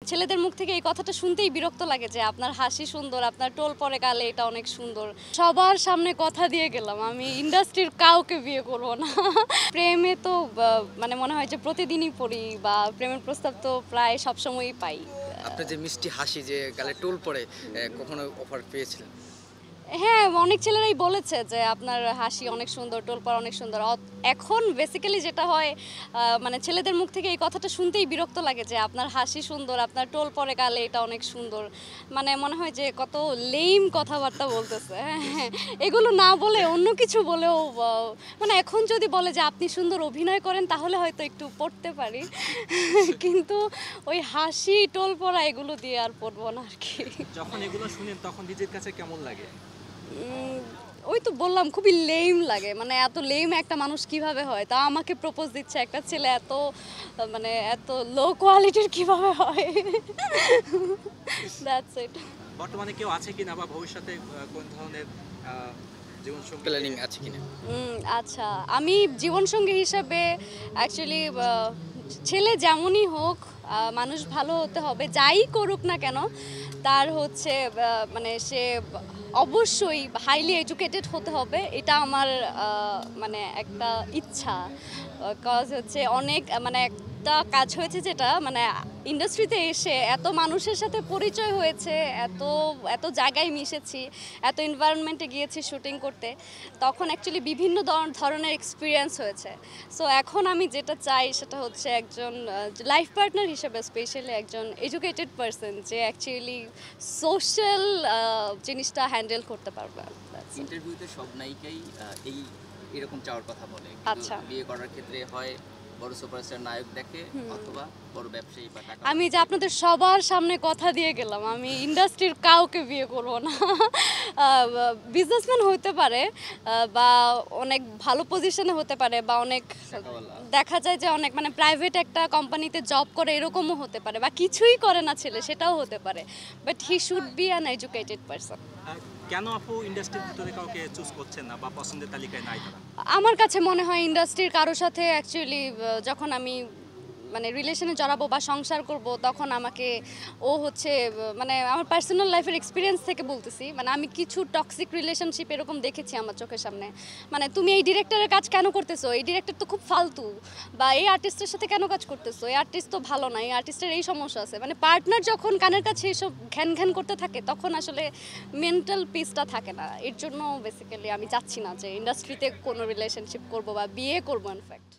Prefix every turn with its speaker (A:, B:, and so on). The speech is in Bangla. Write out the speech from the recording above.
A: ছেলেদের মুখ থেকে এই কথাটা শুনতেই বিরক্ত লাগে যে আপনার হাসি সুন্দর, আপনার টোল পরে গালে এটা অনেক সুন্দর। সবার সামনে কথা দিয়ে গেলাম আমি ইন্ডাস্ট্রির কাউকে বিয়ে করব না। প্রেমে তো মানে মনে হয় যে প্রতিদিনই পড়ি বা প্রেমের প্রস্তাব তো প্রায় সবসময়ই পাই।
B: আপনার যে মিষ্টি হাসি যে গালে টোল পড়ে, কখনো অফার পেয়েছিলেন?
A: হ্যাঁ, অনেক ছেলেরাই বলেছে যে আপনার হাসি অনেক সুন্দর, টোলপাড় অনেক সুন্দর। এখন বেসিক্যালি যেটা হয় মানে ছেলেদের মুখ থেকে এই কথাটা শুনতেই বিরক্ত লাগে যে আপনার হাসি সুন্দর, আপনার টোল পরে গালে এটা অনেক সুন্দর। মানে মনে হয় যে কত লেইম কথাবার্তা বলতেছে। হ্যাঁ, এগুলো না বলে অন্য কিছু বলেও মানে এখন যদি বলে যে আপনি সুন্দর অভিনয় করেন তাহলে হয়তো একটু পড়তে পারি। কিন্তু ওই হাসি, টোল পড়া এগুলো দিয়ে আর পড়বো না আর কি।
C: যখন এগুলো শুনেন তখন নিজের কাছে কেমন লাগে?
A: ওই তো বললাম খুবই লেম লাগে, মানে এত লেম একটা মানুষ কিভাবে হয়, তা আমাকে প্রপোজ দিচ্ছে একটা ছেলে, এত মানে এত লো কোয়ালিটির কিভাবে হয়। That's it.
C: বর্তমানে কেউ আছে কিনা বা ভবিষ্যতে কোন ধরনের জীবনসঙ্গী
B: প্ল্যানিং আছে কিনা?
A: আচ্ছা, আমি জীবনসঙ্গী হিসাবে অ্যাকচুয়ালি ছেলে যেমনই হোক মানুষ ভালো হতে হবে, যাই করুক না কেন তার হচ্ছে মানে সে অবশ্যই হাইলি এডুকেটেড হতে হবে, এটা আমার মানে একটা ইচ্ছা। কজ হচ্ছে অনেক মানে একটা কাজ হয়েছে যেটা মানে ইন্ডাস্ট্রিতে এসে এত মানুষের সাথে পরিচয় হয়েছে, এত এত জায়গায় মিশেছি, এত এনভায়রনমেন্টে গিয়েছি শুটিং করতে, তখন অ্যাকচুয়ালি বিভিন্ন ধরনের এক্সপিরিয়েন্স হয়েছে। সো এখন আমি যেটা চাই সেটা হচ্ছে একজন লাইফ পার্টনার হিসেবে স্পেশালি একজন এডুকেটেড পারসন যে অ্যাকচুয়ালি সোশ্যাল জিনিসটা হ্যান্ডেল করতে পারবে।
D: ইন্টারভিউতে সব নায়িকাই এই এরকম চাওয়ার কথা বলে,
A: আচ্ছা।
D: কিন্তু বিয়ে করার ক্ষেত্রে হয় বড় সুপারস্টার নায়ক দেখে অথবা বড় ব্যবসায়ী বা টাকা।
A: আমি যে আপনাদের সবার সামনে কথা দিয়ে গেলাম আমি ইন্ডাস্ট্রির কাউকে বিয়ে করব না। বিজনেসম্যান হতে পারে বা অনেক ভালো পজিশনে হতে পারে বা অনেক দেখা যায় যে অনেক মানে প্রাইভেট একটা কোম্পানিতে জব করে এরকমও হতে পারে, বা কিছুই করে না ছেলে সেটাও হতে পারে, but he should be an educated person.
C: কেন আপু ইন্ডাস্ট্রির ভিতরে কাউকে চুজ করছেন না বা পছন্দের তালিকায় নাই তারা?
A: আমার কাছে মনে হয় ইন্ডাস্ট্রির কারোর সাথে অ্যাকচুয়ালি যখন আমি মানে রিলেশনে জড়াবো বা সংসার করব তখন আমাকে ও হচ্ছে মানে আমার পার্সোনাল লাইফের এক্সপিরিয়েন্স থেকে বলতেছি, মানে আমি কিছু টক্সিক রিলেশনশিপ এরকম দেখেছি আমার চোখের সামনে। মানে তুমি এই ডিরেক্টরের কাজ কেন করতেছো, এই ডিরেক্টর তো খুব ফালতু, বা এই আর্টিস্টের সাথে কেন কাজ করতেছো, এই আর্টিস্ট তো ভালো না, এই আর্টিস্টের এই সমস্যা আছে। মানে পার্টনার যখন কানের কাছে এইসব ঘ্যান ঘ্যান করতে থাকে তখন আসলে মেন্টাল পিসটা থাকে না। এর জন্য বেসিক্যালি আমি চাচ্ছি না যে ইন্ডাস্ট্রিতে কোনো রিলেশনশিপ করব বা বিয়ে করবো ইনফ্যাক্ট।